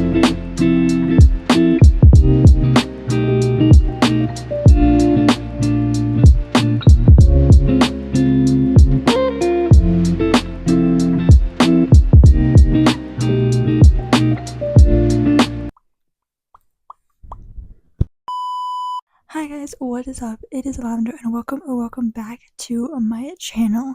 Hi guys, what is up? It is Lavender and welcome back to my channel.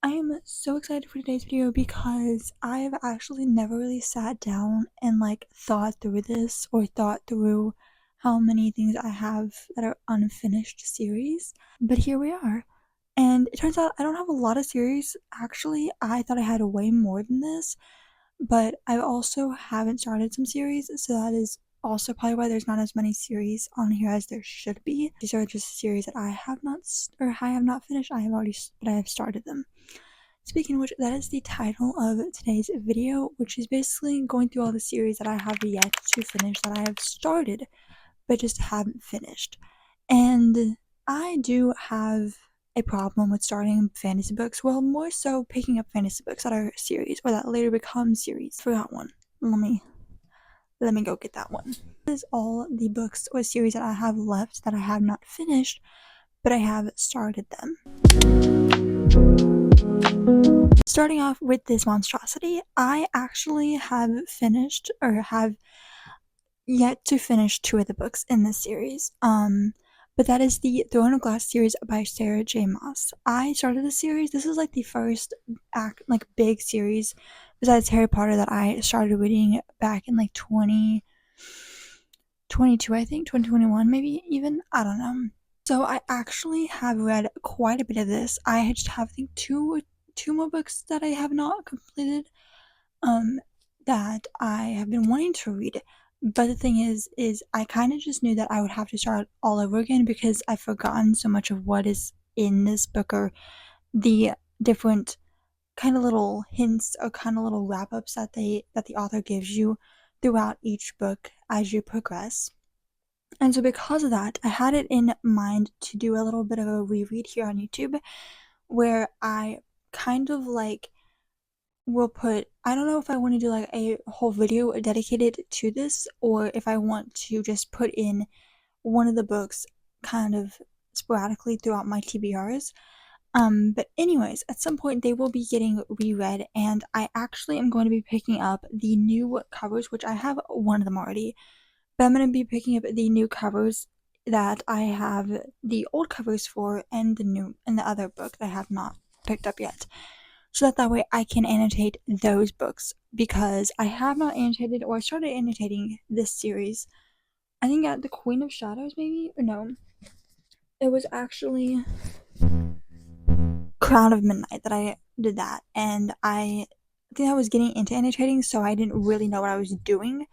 I am so excited for today's video because I've actually never really sat down and thought through this or thought through how many things I have that are unfinished series. But here we are. And it turns out I don't have a lot of series. Actually, I thought I had way more than this, but I also haven't started some series, so that is also probably why there's not as many series on here as there should be. These are just series that I have not finished. I have started them. Speaking of which, that is the title of today's video, which is basically going through all the series that I have yet to finish, that I have started but just haven't finished. And I do have a problem with starting fantasy books. Well, more so picking up fantasy books that are series or that later become series. Forgot one. Let me go get that one. This is all the books or series that I have left that I have not finished, but I have started them. Starting off with this monstrosity, I actually have finished or have yet to finish 2 of the books in this series. But that is the Throne of Glass series by Sarah J. Maas. I started the series. This is the first big series besides Harry Potter that I started reading back in 2022, I think, 2021 maybe even. I don't know. So I actually have read quite a bit of this. I just have I think two more books that I have not completed that I have been wanting to read. But the thing is I kind of just knew that I would have to start all over again because I've forgotten so much of what is in this book, or the different kind of little hints or kind of little wrap-ups that the author gives you throughout each book as you progress. And so because of that, I had it in mind to do a little bit of a reread here on YouTube, where I kind of will put, I don't know if I want to do a whole video dedicated to this, or if I want to just put in one of the books kind of sporadically throughout my TBRs. But anyways, at some point they will be getting reread, and I actually am going to be picking up the new covers, which I have one of them already, but I'm going to be picking up the new covers that I have the old covers for, and the other book that I have not picked up yet, so that way I can annotate those books, because I have not annotated, or I started annotating this series I think at the Queen of Shadows, maybe, or no, it was actually Crown of Midnight that I did that, and I think I was getting into annotating, so I didn't really know what I was doing,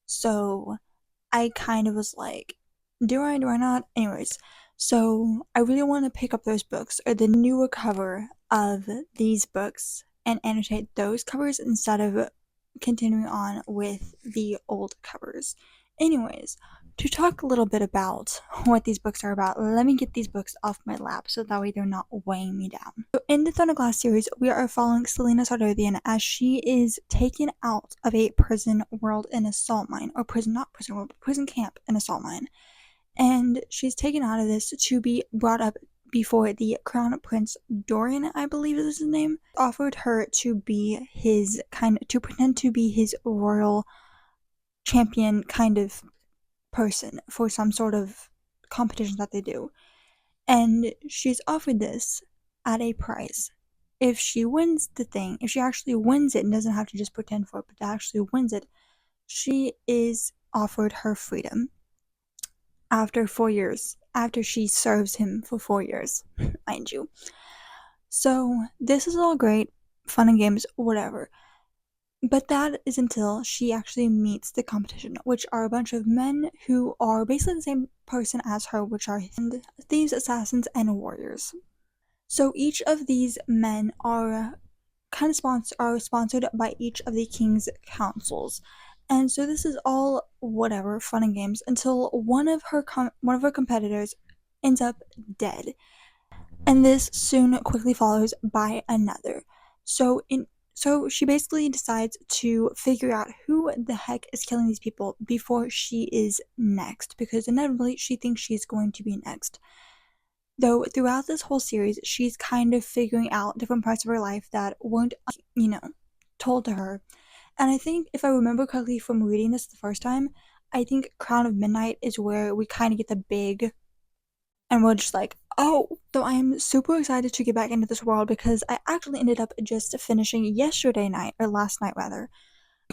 so I kind of was like, do I not? Anyways, so I really want to pick up those books, or the newer cover of these books, and annotate those covers instead of continuing on with the old covers. Anyways, to talk a little bit about what these books are about, let me get these books off my lap so that way they're not weighing me down. So in the Throne of Glass series, we are following Selena Sardovian as she is taken out of a prison world in a salt mine, or prison camp in a salt mine. And she's taken out of this to be brought up before the Crown Prince Dorian, I believe is his name, offered her to be to pretend to be his royal champion kind of person for some sort of competition that they do. And she's offered this at a price. If she wins the thing, if she actually wins it and doesn't have to just pretend for it, but actually wins it, she is offered her freedom after 4 years, after she serves him for 4 years, mind you. So this is all great, fun and games, whatever. But that is until she actually meets the competition, which are a bunch of men who are basically the same person as her, which are thieves, assassins, and warriors. So each of these men are sponsored by each of the king's councils. And so this is all whatever, fun and games, until one of her competitors ends up dead. And this soon quickly follows by another. So So she basically decides to figure out who the heck is killing these people before she is next, because inevitably she thinks she's going to be next. Though throughout this whole series, she's kind of figuring out different parts of her life that weren't, told to her. And I think if I remember correctly from reading this the first time, I think Crown of Midnight is where we kind of get the big, and we're just like, oh. So I'm super excited to get back into this world because I actually ended up just finishing yesterday night, or last night rather,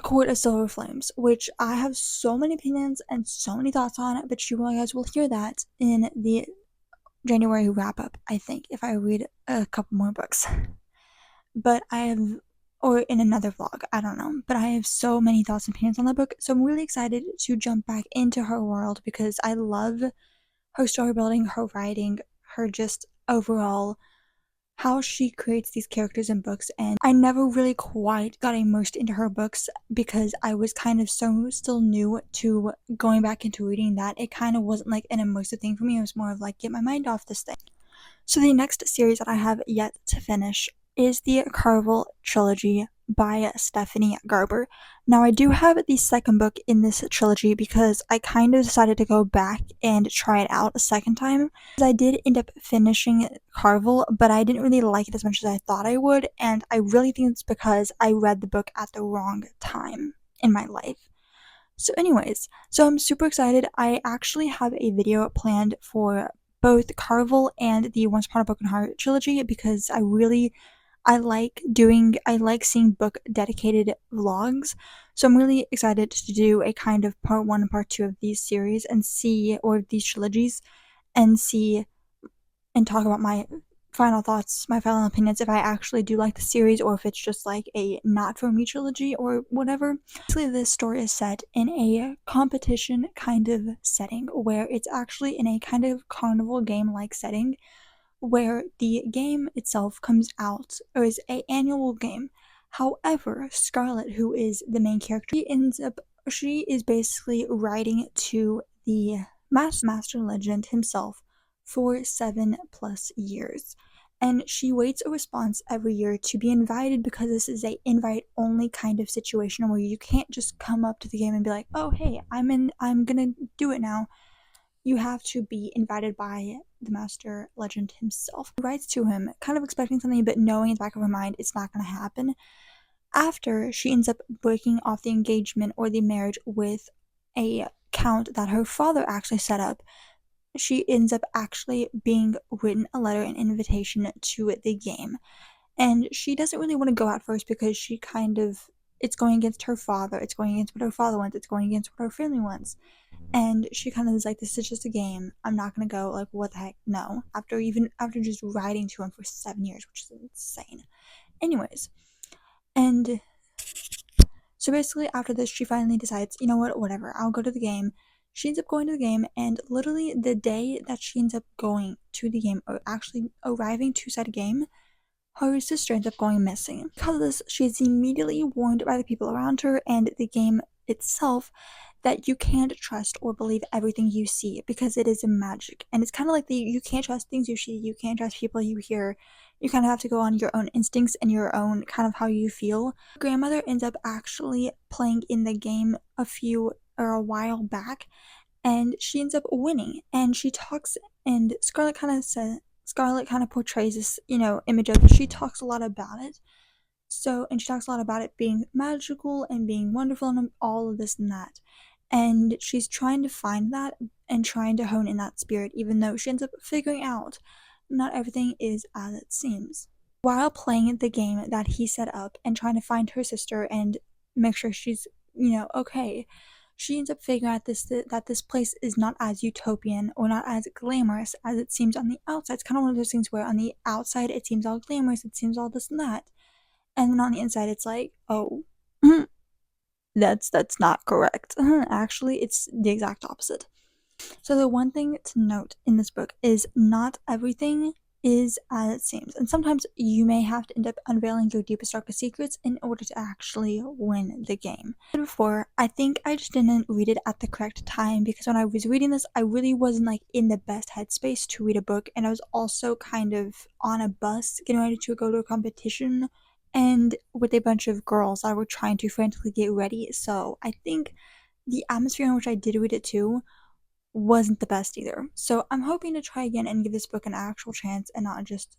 Court of Silver Flames, which I have so many opinions and so many thoughts on, but you guys will hear that in the January wrap up, I think, if I read a couple more books. But I have, or in another vlog, I don't know, but I have so many thoughts and opinions on that book, so I'm really excited to jump back into her world because I love her story building, her writing, her just overall how she creates these characters in books. And I never really quite got immersed into her books because I was kind of so still new to going back into reading that it kind of wasn't like an immersive thing for me. It was more of like, get my mind off this thing. So the next series that I have yet to finish is the Carvel trilogy by Stephanie Garber. Now I do have the second book in this trilogy because I kind of decided to go back and try it out a second time. I did end up finishing Carvel, but I didn't really like it as much as I thought I would, and I really think it's because I read the book at the wrong time in my life. So anyways, so I'm super excited. I actually have a video planned for both Carvel and the Once Upon a Broken Heart trilogy because I like seeing book dedicated vlogs. So I'm really excited to do a kind of part 1 and part 2 of these series and see, or these trilogies, and see and talk about my final thoughts, my final opinions, if I actually do like the series or if it's just like a not for me trilogy or whatever. Basically, this story is set in a competition kind of setting where it's actually in a kind of carnival game like setting where the game itself comes out, or is an annual game. However, Scarlet, who is the main character, she is basically writing to the Master Legend himself for 7+ years. And she waits a response every year to be invited because this is a invite only kind of situation where you can't just come up to the game and be like, oh hey, I'm gonna do it now. You have to be invited by the Master Legend himself. She writes to him, kind of expecting something, but knowing in the back of her mind it's not going to happen. After she ends up breaking off the engagement or the marriage with a count that her father actually set up, she ends up actually being written a letter, an invitation to the game. And she doesn't really want to go at first because she kind of, it's going against her father, it's going against what her father wants, it's going against what her family wants. And she kind of is like, this is just a game. I'm not gonna go. Like, what the heck? No. After just writing to him for 7 years, which is insane. Anyways, and so basically after this, she finally decides, you know what, whatever, I'll go to the game. She ends up going to the game, and literally the day that she ends up going to the game, or actually arriving to said game, her sister ends up going missing. Because of this, she is immediately warned by the people around her and the game itself that you can't trust or believe everything you see because it is magic. And it's kind of like you can't trust things you see, you can't trust people you hear. You kind of have to go on your own instincts and your own kind of how you feel. Her grandmother ends up actually playing in the game a while back, and she ends up winning. And she talks, and Scarlet kind of portrays this, image of, she talks a lot about it. So, and she talks a lot about it being magical and being wonderful and all of this and that. And she's trying to find that and trying to hone in that spirit, even though she ends up figuring out not everything is as it seems. While playing the game that he set up and trying to find her sister and make sure she's, okay, she ends up figuring out that this place is not as utopian or not as glamorous as it seems on the outside. It's kind of one of those things where on the outside it seems all glamorous, it seems all this and that. And then on the inside it's like, oh, that's not correct. Actually, it's the exact opposite. So the one thing to note in this book is not everything is as it seems, and sometimes you may have to end up unveiling your deepest darkest secrets in order to actually win the game. Before, I think I just didn't read it at the correct time because when I was reading this, I really wasn't like in the best headspace to read a book, and I was also kind of on a bus getting ready to go to a competition, and with a bunch of girls that were trying to frantically get ready. So I think the atmosphere in which I did read it too wasn't the best either. So I'm hoping to try again and give this book an actual chance and not just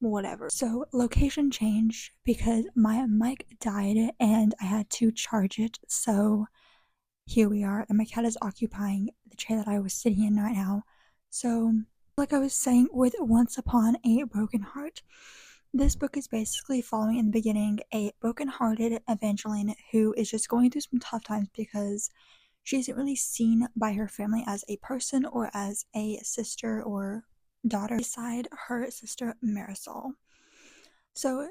whatever. So location change because my mic died and I had to charge it. So here we are, and my cat is occupying the chair that I was sitting in right now. So, like I was saying, with Once Upon a Broken Heart, this book is basically following in the beginning a broken-hearted Evangeline who is just going through some tough times because she isn't really seen by her family as a person or as a sister or daughter beside her sister Marisol. So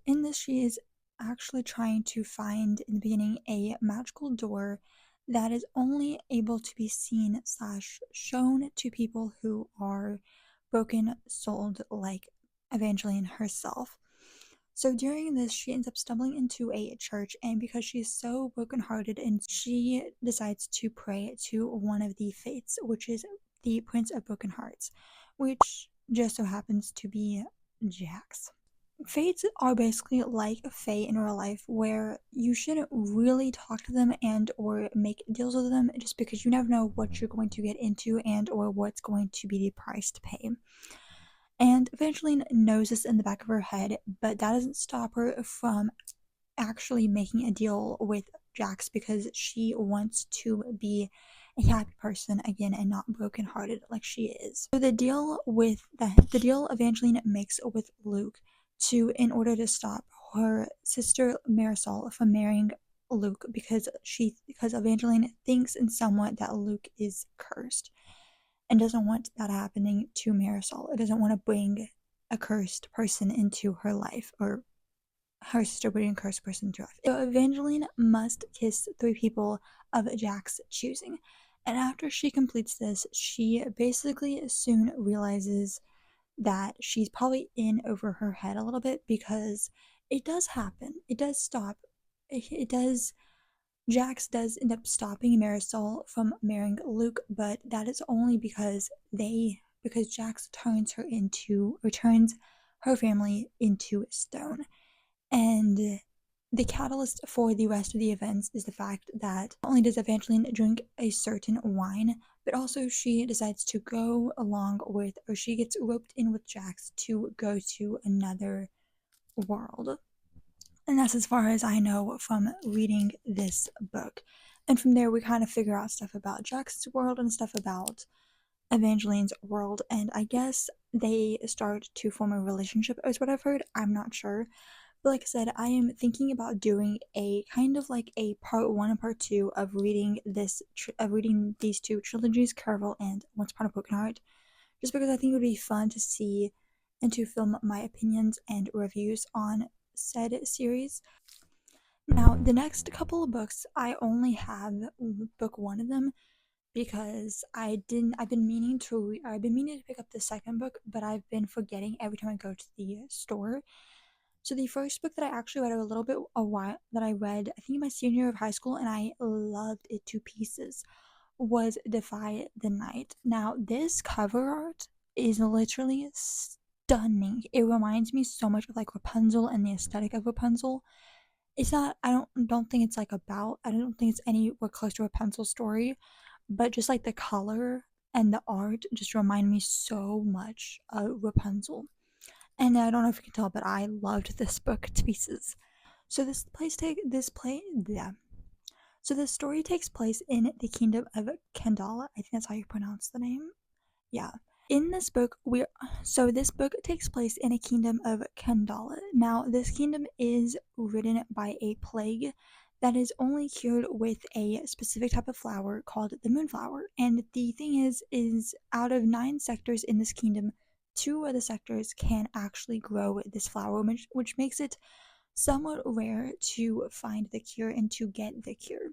in this she is actually trying to find in the beginning a magical door that is only able to be seen slash shown to people who are broken souled like Evangeline herself. So during this, she ends up stumbling into a church, and because she's so brokenhearted, and she decides to pray to one of the fates, which is the Prince of Broken Hearts, which just so happens to be Jax. Fates are basically like a fae in real life where you shouldn't really talk to them and or make deals with them just because you never know what you're going to get into and or what's going to be the price to pay. And Evangeline knows this in the back of her head, but that doesn't stop her from actually making a deal with Jax because she wants to be a happy person again and not brokenhearted like she is. So the deal Evangeline makes with Luke in order to stop her sister Marisol from marrying Luke because Evangeline thinks in somewhat that Luke is cursed and doesn't want that happening to Marisol. It doesn't want to bring a cursed person into her life or her sister bringing a cursed person into her life. So Evangeline must kiss 3 people of Jack's choosing. And after she completes this, she basically soon realizes that she's probably in over her head a little bit because it does happen. It does stop. It does. Jax does end up stopping Marisol from marrying Luke, but that is only because Jax turns her family into stone. And the catalyst for the rest of the events is the fact that not only does Evangeline drink a certain wine, but also she decides to go along with, or she gets roped in with Jax to go to another world. And that's as far as I know from reading this book. And from there, we kind of figure out stuff about Jax's world and stuff about Evangeline's world. And I guess they start to form a relationship, is what I've heard. I'm not sure. But like I said, I am thinking about doing a kind of like a part 1 and part 2 of reading these 2 trilogies, Caravel and Once Upon a Broken Heart, just because I think it would be fun to see and to film my opinions and reviews on said series. Now, the next couple of books, I only have book 1 of them because I've been meaning to pick up the second book, but I've been forgetting every time I go to the store. So the first book that I actually read I think in my senior year of high school, and I loved it to pieces, was Defy the Night. Now, this cover art is literally stunning. It reminds me so much of like Rapunzel and the aesthetic of Rapunzel. It's not, I don't think it's I don't think it's anywhere close to Rapunzel's story, but just like the color and the art just remind me so much of Rapunzel. And I don't know if you can tell, but I loved this book to pieces. So So the story takes place in the kingdom of Kandala. I think that's how you pronounce the name. Yeah. In this book, this book takes place in a kingdom of Kandala. Now, this kingdom is ridden by a plague that is only cured with a specific type of flower called the moonflower. And the thing is out of 9 sectors in this kingdom, 2 of the sectors can actually grow this flower, which makes it somewhat rare to find the cure and to get the cure.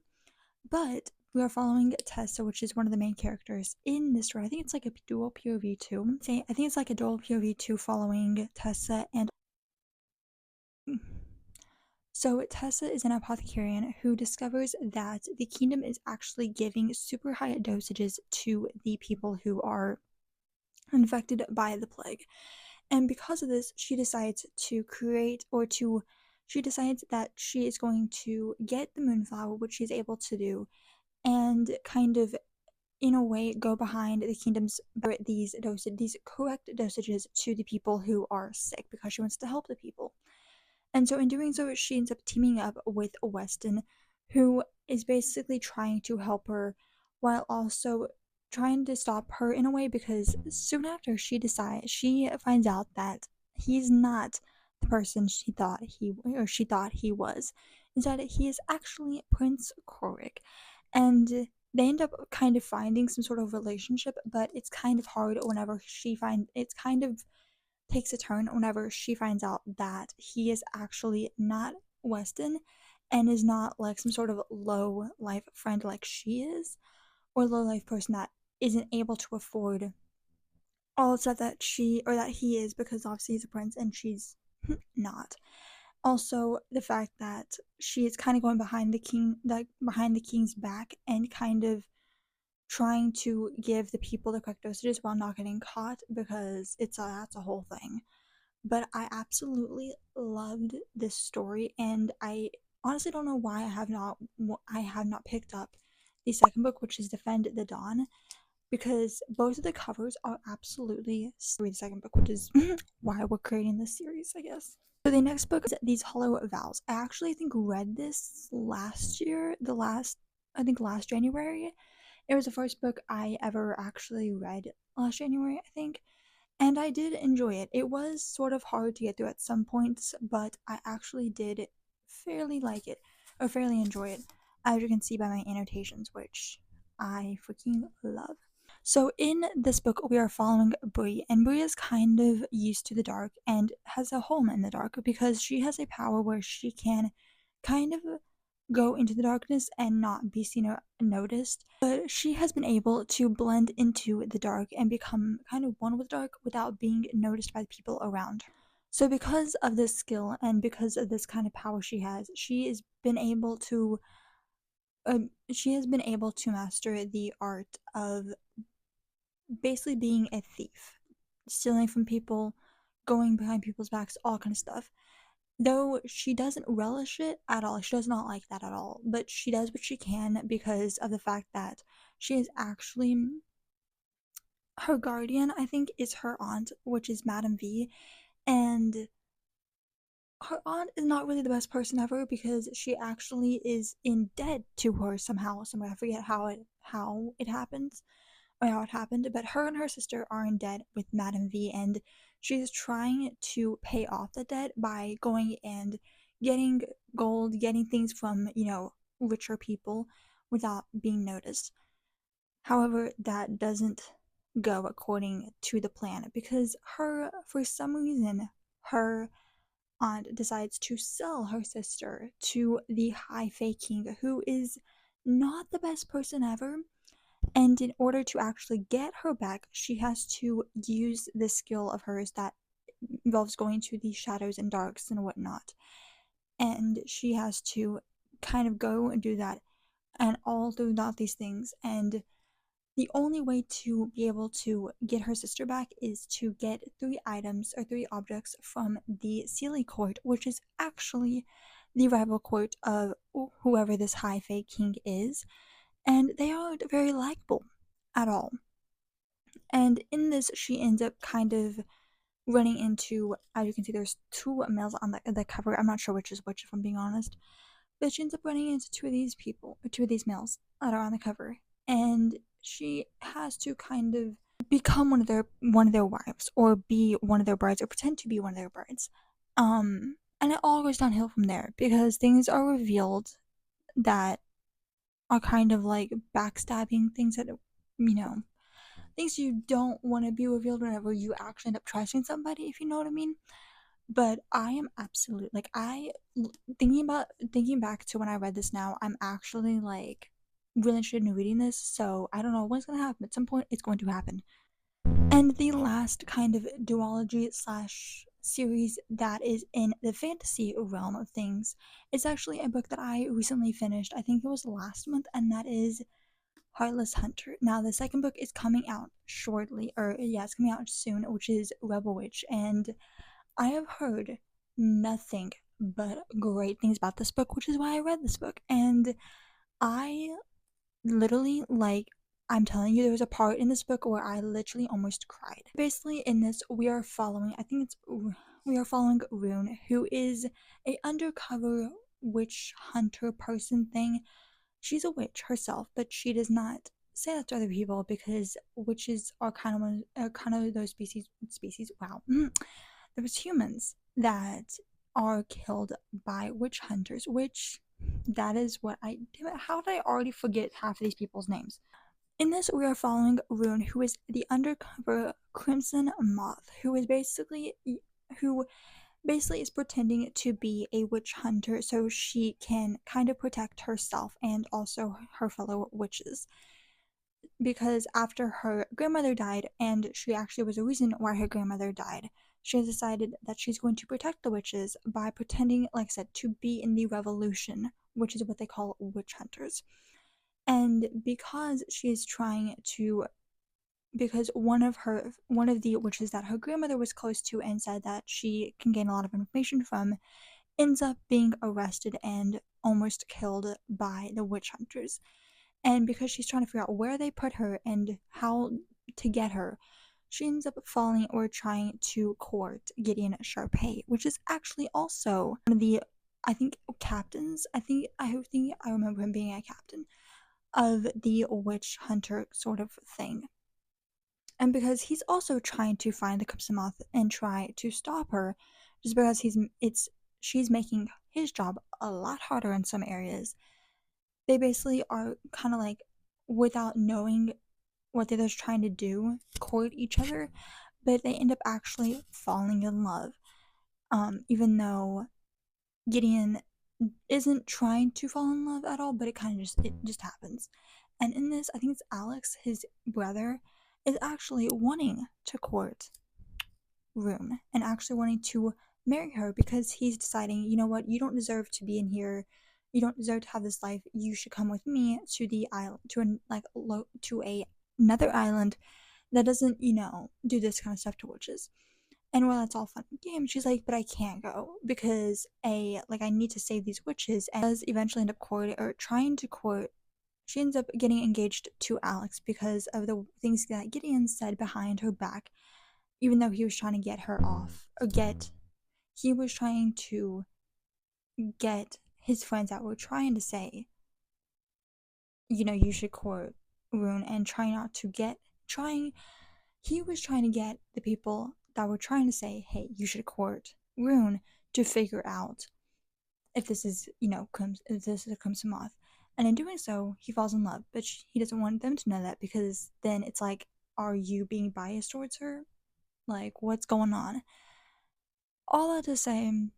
But we are following Tessa, which is one of the main characters in this story. I think it's like a dual POV too. I think it's like a dual POV too following Tessa and so Tessa is an apothecarian who discovers that the kingdom is actually giving super high dosages to the people who are infected by the plague. And because of this, she decides to create or to she decides that she is going to get the moonflower, which she's able to do, and kind of in a way go behind the kingdoms these correct dosages to the people who are sick because she wants to help the people. And so in doing so, she ends up teaming up with Weston, who is basically trying to help her while also trying to stop her in a way, because soon after she finds out that he's not the person she thought he was. Instead, he is actually Prince Korik. And they end up kind of finding some sort of relationship, but it's kind of hard whenever it's kind of takes a turn whenever she finds out that he is actually not Weston and is not like some sort of low life friend like she is, or low life person that isn't able to afford all the stuff that she or that he is, because obviously he's a prince and she's not. Also, the fact that she is kind of going behind the king's back and kind of trying to give the people the correct dosages while not getting caught, because that's a whole thing. But I absolutely loved this story, and I honestly don't know why I have not picked up the second book, which is Defend the Dawn, because both of the covers are absolutely the second book, which is why we're creating this series, I guess. So the next book is These Hollow Vows. I actually think read this last year, last January. It was the first book I ever actually read last January, I think. And I did enjoy it. It was sort of hard to get through at some points, but I actually did fairly like it, or fairly enjoy it, as you can see by my annotations, which I freaking love. So in this book, we are following Bree, and Bree is kind of used to the dark and has a home in the dark because she has a power where she can kind of go into the darkness and not be seen or noticed. But she has been able to blend into the dark and become kind of one with the dark without being noticed by the people around her. So because of this skill and because of this kind of power she has been able to master the art of basically being a thief, stealing from people, going behind people's backs, all kind of stuff. Though she doesn't relish it at all, she does not like that at all, but she does what she can because of the fact that she is actually her guardian, I think, is her aunt, which is Madame V, and her aunt is not really the best person ever because she actually is in debt to her somehow. I forget how it happens or how it happened, but her and her sister are in debt with Madame V, and she's trying to pay off the debt by going and getting gold, getting things from, richer people without being noticed. However, that doesn't go according to the plan because for some reason, her aunt decides to sell her sister to the High Fae King, who is not the best person ever. And in order to actually get her back, she has to use this skill of hers that involves going to the shadows and darks and whatnot. And she has to kind of go and do that and all throughout these things. And the only way to be able to get her sister back is to get 3 objects from the Sealy Court, which is actually the rival court of whoever this High Fae King is, and they aren't very likable at all. And in this, she ends up kind of running into, as you can see, there's 2 males on the cover. I'm not sure which is which, if I'm being honest. But she ends up running into 2 of these males that are on the cover, and she has to kind of become one of their wives, or be one of their brides, or pretend to be one of their brides. And it all goes downhill from there because things are revealed that are kind of like backstabbing things that things you don't want to be revealed whenever you actually end up trusting somebody, if you know what I mean. But I am absolutely like thinking back to when I read this now, I'm actually like really interested in reading this, so I don't know when it's gonna happen. At some point it's going to happen. And the last kind of duology slash series that is in the fantasy realm of things is actually a book that I recently finished. I think it was last month, and that is Heartless Hunter. Now, the second book is coming out shortly, or yeah, it's coming out soon, which is Rebel Witch, and I have heard nothing but great things about this book, which is why I read this book. And I literally, like, I'm telling you, there was a part in this book where I literally almost cried. Basically, in this, we are following, we are following Rune, who is a undercover witch hunter person thing. She's a witch herself, but she does not say that to other people because witches are kind of those species. Wow, there's humans that are killed by witch hunters, which that is what I damn it, how did I already forget half of these people's names? In this, we are following Rune, who is the undercover Crimson Moth, who basically is pretending to be a witch hunter so she can kind of protect herself and also her fellow witches. Because after her grandmother died, and she actually was a reason why her grandmother died, she has decided that she's going to protect the witches by pretending, like I said, to be in the revolution, which is what they call witch hunters. And because she is trying to, because one of the witches that her grandmother was close to and said that she can gain a lot of information from, ends up being arrested and almost killed by the witch hunters. And because she's trying to figure out where they put her and how to get her, she ends up falling or trying to court Gideon Sharpay, which is actually also one of the, I think, captains. I think I remember him being a captain of the witch hunter sort of thing. And because he's also trying to find the Crimson Moth and try to stop her, just because she's making his job a lot harder in some areas. They basically are kind of like, without knowing what the other's trying to do, court each other, but they end up actually falling in love. Even though Gideon isn't trying to fall in love at all, but it just happens. And in this, I think it's Alex, his brother, is actually wanting to court Rune and actually wanting to marry her because he's deciding, you know what, you don't deserve to be in here. You don't deserve to have this life. You should come with me to the island, another island that doesn't, do this kind of stuff to witches. And while that's all fun and games, she's like, but I can't go because I need to save these witches. And does eventually end up trying to court. She ends up getting engaged to Alex because of the things that Gideon said behind her back, even though he was trying to get her off, he was trying to get his friends that were trying to say, you should court Rune, and he was trying to get the people that were trying to say, hey, you should court Rune, to figure out if this is, if this is a Crimson Moth. And in doing so, he falls in love, but he doesn't want them to know that because then it's like, are you being biased towards her? Like, what's going on? All that to say, I'm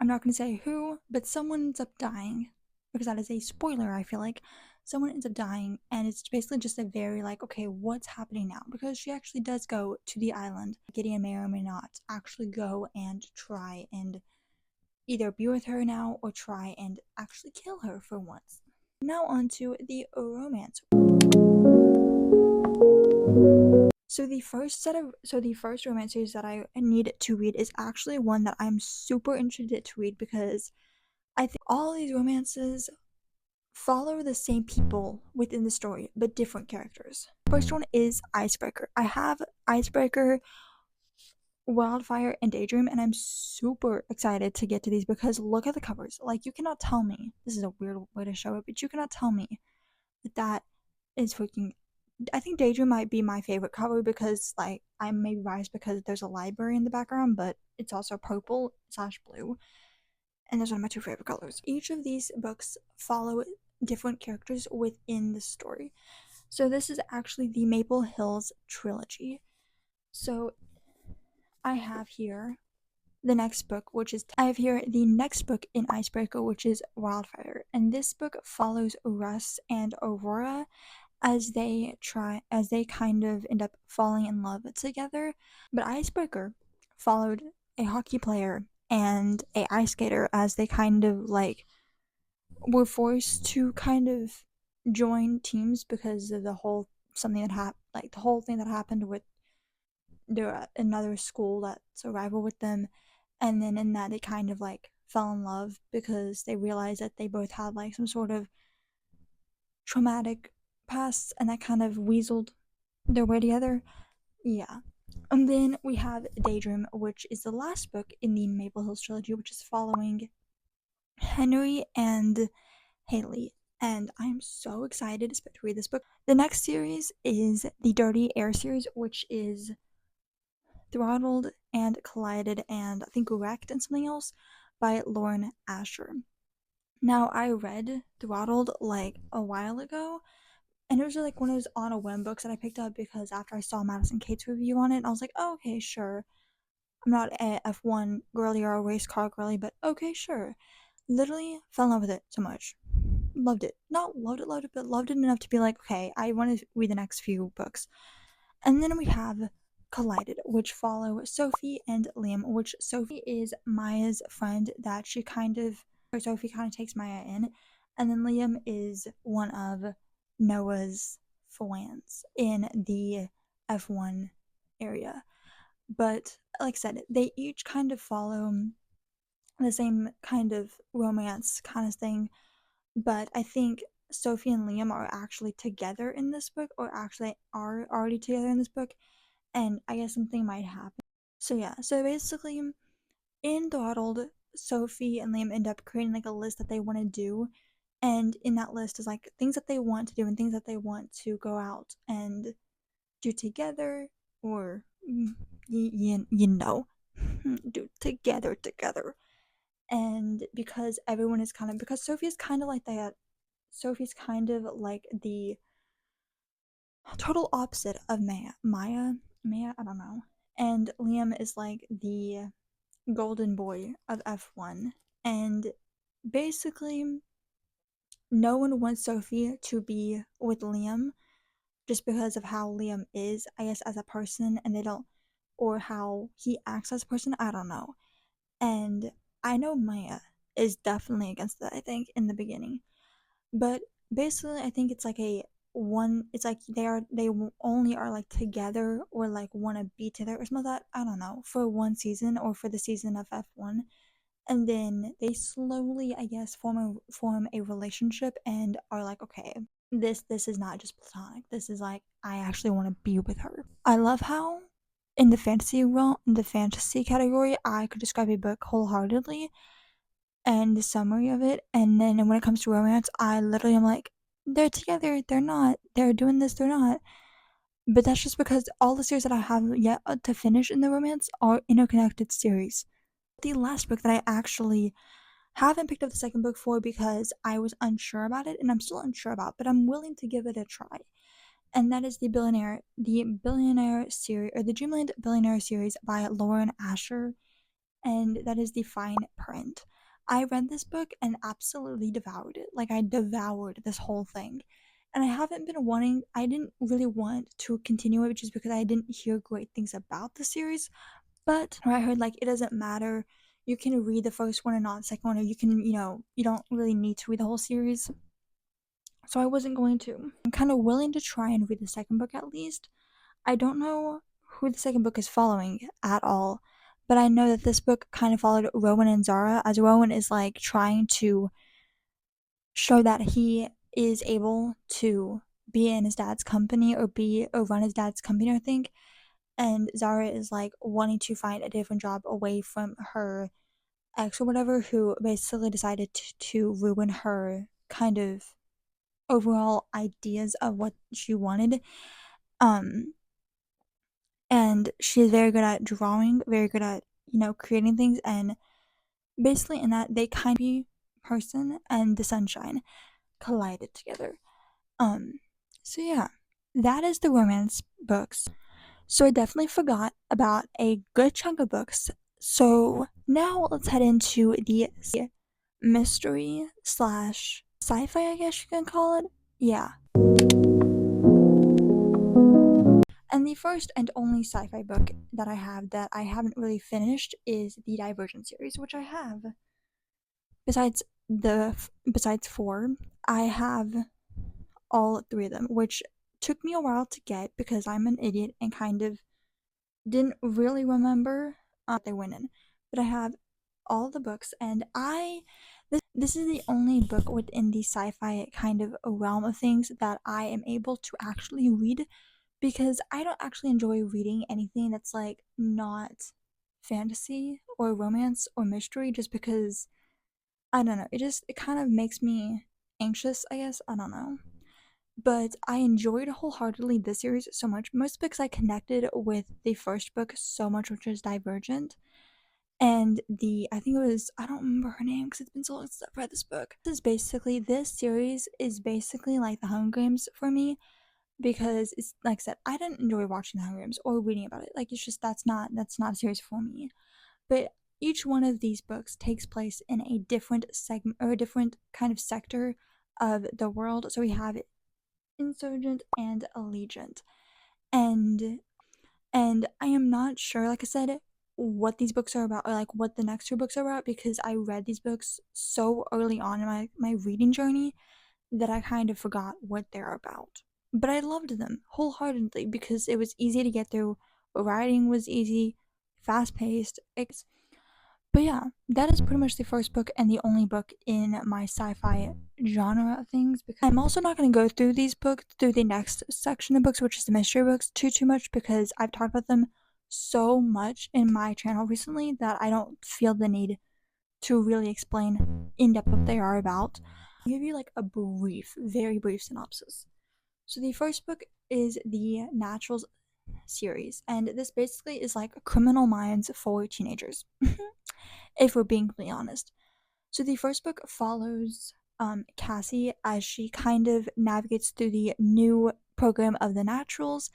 not going to say who, but someone ends up dying. Because that is a spoiler, I feel like. Someone ends up dying, and it's basically just a very, okay, what's happening now? Because she actually does go to the island. Gideon may or may not actually go and try and either be with her now or try and actually kill her for once. Now on to the romance. So the first romance series that I need to read is actually one that I'm super interested to read because I think all these romances follow the same people within the story, but different characters. First one is Icebreaker. I have Icebreaker, Wildfire, and Daydream, and I'm super excited to get to these because look at the covers. You cannot tell me, this is a weird way to show it, but you cannot tell me that is freaking. I think Daydream might be my favorite cover because, I'm maybe biased because there's a library in the background, but it's also purple/blue, and those are my two favorite colors. Each of these books follow different characters within the story. So this is actually the Maple Hills trilogy. So I have here the next book in Icebreaker, which is Wildfire, and this book follows Russ and Aurora as they kind of end up falling in love together. But Icebreaker followed a hockey player and a ice skater as they kind of were forced to kind of join teams because of the whole something that happened, like the whole thing that happened with their another school that's a rival with them, and then in that they kind of like fell in love because they realized that they both had like some sort of traumatic pasts, and that kind of weaseled their way together. Yeah. And then we have Daydream, which is the last book in the Maple Hills trilogy, which is following Henry and Haley. And I'm so excited to read this book. The next series is the Dirty Air series, which is Throttled and Collided and I think Wrecked and something else by Lauren Asher. Now, I read Throttled like a while ago, and it was like one of those on a whim books that I picked up because after I saw Madison Kate's review on it, I was like, oh, okay, sure. I'm not a F1 girly or a race car girly, but okay, sure. Literally fell in love with it so much. Loved it. Not loved it, but loved it enough to be like, okay, I want to read the next few books. And then we have Collided, which follow Sophie and Liam, which Sophie is Maya's friend that she kind of, or Sophie kind of takes Maya in. And then Liam is one of Noah's fans in the F1 area. But like I said, they each kind of follow the same kind of romance kind of thing. But I think Sophie and Liam are actually together in this book, or actually are already together in this book, and I guess something might happen. So yeah, so basically in Throttled, Sophie and Liam end up creating like a list that they want to do, and in that list is like things that they want to do and things that they want to go out and do together, or you know, do together. And because everyone is kind of, because Sophie's kind of like that, Sophie's kind of like the total opposite of Maya, I don't know. And Liam is like the golden boy of F1. And basically, no one wants Sophie to be with Liam just because of how Liam is, I guess, as a person, and they don't, or how he acts as a person, I don't know. And I know Maya is definitely against that, I think, in the beginning. But basically, I think it's like a one, it's like they only are like together or like want to be together or something like that. I don't know, for one season or for the season of F1. And then they slowly, I guess, form a relationship and are like, okay, this is not just platonic. This is like I actually want to be with her. I love how in the fantasy realm, in the fantasy category, I could describe a book wholeheartedly and the summary of it, and then when it comes to romance, I literally am like, they're together, they're not, they're doing this, they're not. But that's just because all the series that I have yet to finish in the romance are interconnected series. The last book that I actually haven't picked up the second book for because I was unsure about it, and I'm still unsure about, but I'm willing to give it a try. And that is the Billionaire series, or the Dreamland Billionaire series by Lauren Asher, and that is the fine print. I read this book and absolutely devoured it. Like, I devoured this whole thing. And I didn't really want to continue it just because I didn't hear great things about the series. But I heard, like, it doesn't matter. You can read the first one and not the second one, or you can, you don't really need to read the whole series. So I wasn't going to. I'm kind of willing to try and read the second book at least. I don't know who the second book is following at all, but I know that this book kind of followed Rowan and Zara, as Rowan is like trying to show that he is able to be in his dad's company, or run his dad's company, I think. And Zara is like wanting to find a different job away from her ex or whatever, who basically decided to ruin her kind of overall ideas of what she wanted. Um, and she's very good at drawing, very good at, creating things, and basically in that they kind of be person and the sunshine collided together. Um, so yeah, that is the romance books. So I definitely forgot about a good chunk of books. So now let's head into the mystery slash sci-fi, I guess you can call it. Yeah. And the first and only sci-fi book that I have that I haven't really finished is the Divergent series, which I have. Besides four, I have all three of them, which took me a while to get because I'm an idiot and kind of didn't really remember they went in. But I have all the books, and this is the only book within the sci-fi kind of realm of things that I am able to actually read because I don't actually enjoy reading anything that's like not fantasy or romance or mystery just because I don't know, it kind of makes me anxious, I guess. I don't know. But I enjoyed wholeheartedly this series so much. Most books I connected with the first book so much, which is Divergent. And I think it was, I don't remember her name because it's been so long since I've read this book. This series is basically like the Hunger Games for me because it's like I said, I didn't enjoy watching the Hunger Games or reading about it. Like it's just that's not a series for me. But each one of these books takes place in a different segment or a different kind of sector of the world. So we have Insurgent and Allegiant. And I am not sure, like I said, what these books are about or like what the next two books are about because I read these books so early on in my reading journey that I kind of forgot what they're about. But I loved them wholeheartedly because it was easy to get through. Writing was easy, fast paced. But yeah, that is pretty much the first book and the only book in my sci-fi genre of things. Because I'm also not going to go through these books through the next section of books, which is the mystery books, too much because I've talked about them so much in my channel recently that I don't feel the need to really explain in depth what they are about. I'll give you like a brief, very brief synopsis. So the first book is the Naturals series, and this basically is like Criminal Minds for teenagers, if we're being completely honest. So the first book follows Cassie as she kind of navigates through the new program of the Naturals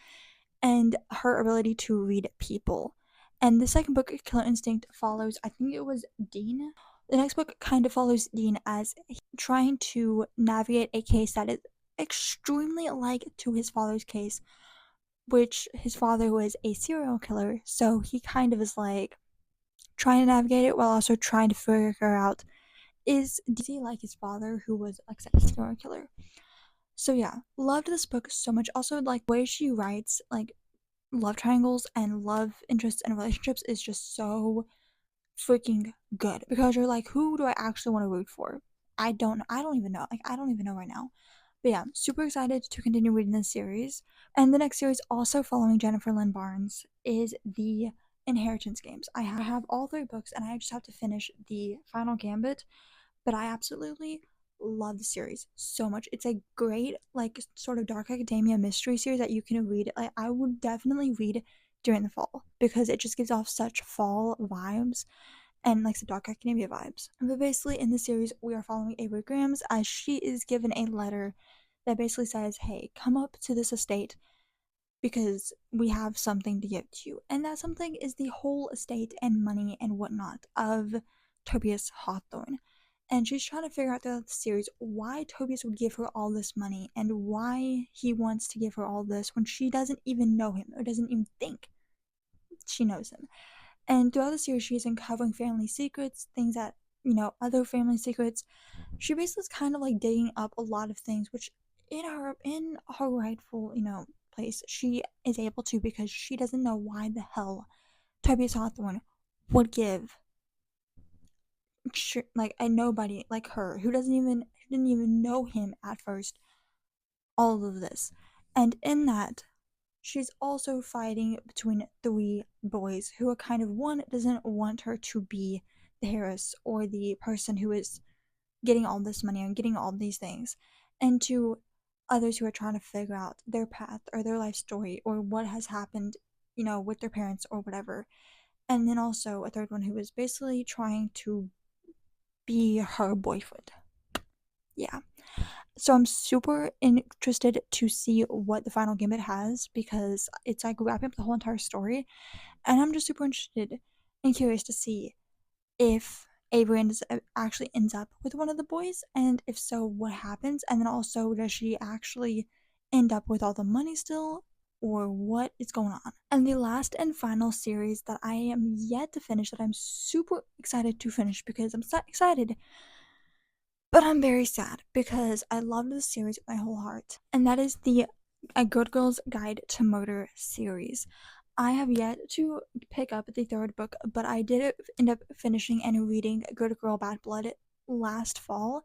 and her ability to read people. And the second book, Killer Instinct, follows, I think it was Dean. The next book kind of follows Dean as trying to navigate a case that is extremely alike to his father's case, which his father was a serial killer. So he kind of is like trying to navigate it while also trying to figure out is he like his father who was like a serial killer. So yeah, loved this book so much. Also like the way she writes like love triangles and love interests and relationships is just so freaking good because you're like, who do I actually want to root for? I don't even know. Like I don't even know right now. But yeah, super excited to continue reading this series. And the next series, also following Jennifer Lynn Barnes, is the Inheritance Games. I have all three books and I just have to finish the final gambit, but I absolutely love the series so much. It's a great, like, sort of dark academia mystery series that you can read. Like, I would definitely read during the fall because it just gives off such fall vibes and like the dark academia vibes. But basically, in the series, we are following Avery Grams as she is given a letter that basically says, "Hey, come up to this estate because we have something to give to you." And that something is the whole estate and money and whatnot of Tobias Hawthorne. And she's trying to figure out throughout the series why Tobias would give her all this money and why he wants to give her all this when she doesn't even know him or doesn't even think she knows him. And throughout the series, she's uncovering family secrets, things that, other family secrets. She basically is kind of like digging up a lot of things, which in her rightful, place, she is able to because she doesn't know why the hell Tobias Hawthorne would give like a nobody like her who didn't even know him at first all of this. And in that, she's also fighting between three boys who are kind of one doesn't want her to be the Harris or the person who is getting all this money and getting all these things, and two others who are trying to figure out their path or their life story or what has happened, with their parents or whatever. And then also a third one who is basically trying to be her boyfriend. Yeah. So I'm super interested to see what the final gambit has because it's like wrapping up the whole entire story, and I'm just super interested and curious to see if Avery actually ends up with one of the boys, and if so, what happens, and then also does she actually end up with all the money still, or what is going on? And the last and final series that I am yet to finish, that I'm super excited to finish because I'm so excited But I'm very sad because I loved this series with my whole heart, and that is the A Good Girl's Guide to Murder series. I have yet to pick up the third book, but I did end up finishing and reading Good Girl Bad Blood last fall,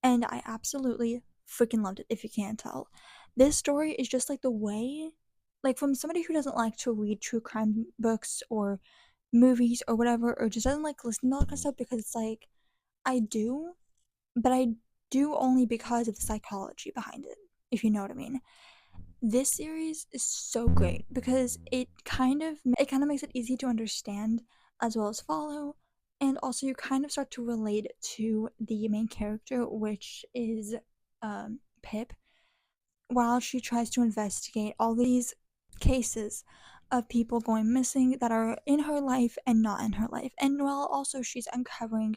and I absolutely freaking loved it, if you can't tell. This story is just like the way, like, from somebody who doesn't like to read true crime books or movies or whatever, or just doesn't like listening to all that kind of stuff, because it's like, I do, but I do only because of the psychology behind it, if you know what I mean. This series is so great because it kind of makes it easy to understand as well as follow, and also you kind of start to relate to the main character, which is Pip, while she tries to investigate all these cases of people going missing that are in her life and not in her life, and while also she's uncovering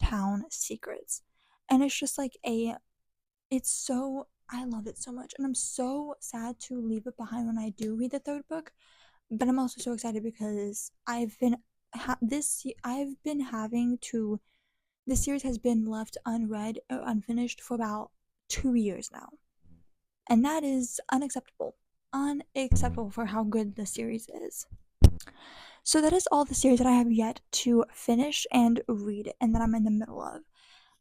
town secrets. And it's just like it's so, I love it so much, and I'm so sad to leave it behind when I do read the third book, but I'm also so excited because I've been having to this series has been left unread or unfinished for about 2 years now, and that is unacceptable for how good the series is. So that is all the series that I have yet to finish and read, and that I'm in the middle of.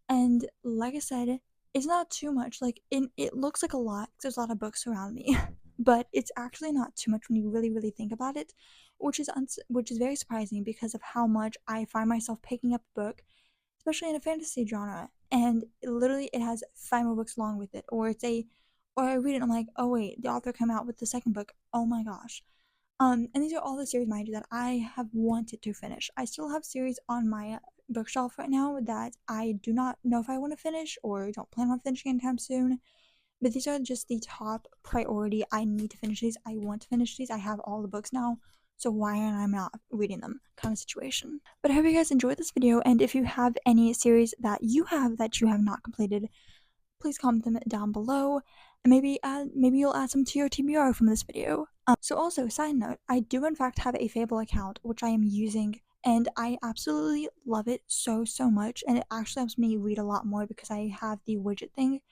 And like I said, it's not too much. Like, it looks like a lot 'cause there's a lot of books around me, but it's actually not too much when you really, really think about it, which is very surprising because of how much I find myself picking up a book, especially in a fantasy genre, and it has 5 more books along with it, or I read it and I'm like, oh wait, the author came out with the second book. Oh my gosh. And these are all the series, mind you, that I have wanted to finish. I still have series on my bookshelf right now that I do not know if I want to finish or don't plan on finishing anytime soon. But these are just the top priority. I need to finish these. I want to finish these. I have all the books now. So why am I not reading them? Kind of situation. But I hope you guys enjoyed this video. And if you have any series that you have not completed, please comment them down below, and maybe you'll add some to your TBR from this video. So also, side note, I do in fact have a Fable account which I am using, and I absolutely love it so much, and it actually helps me read a lot more because I have the widget thing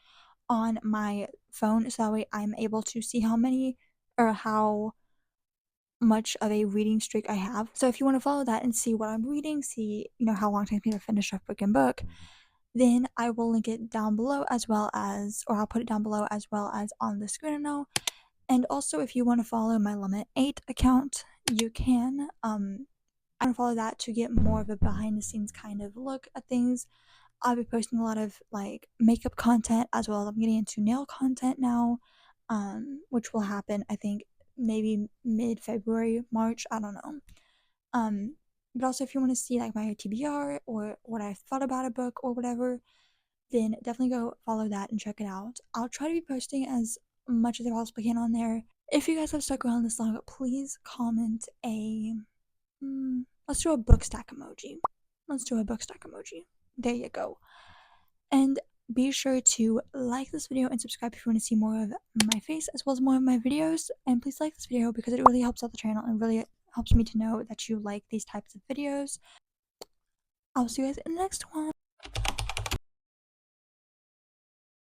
on my phone, so that way I'm able to see how much of a reading streak I have. So if you want to follow that and see what I'm reading, see how long it takes me to finish a freaking book, then I will link it down below, or I'll put it down below as well as on the screen now. And also, if you want to follow my Limit 8 account, you can. I want to follow that to get more of a behind the scenes kind of look at things. I'll be posting a lot of like makeup content, as well as I'm getting into nail content now, which will happen, I think, maybe mid-February, March, I don't know. But also, if you want to see like my TBR or what I thought about a book or whatever, then definitely go follow that and check it out. I'll try to be posting as much as I possibly can on there. If you guys have stuck around this long, please comment let's do a book stack emoji. There you go. And be sure to like this video and subscribe if you want to see more of my face as well as more of my videos. And please like this video because it really helps out the channel and really helps me to know that you like these types of videos. I'll see you guys in the next one.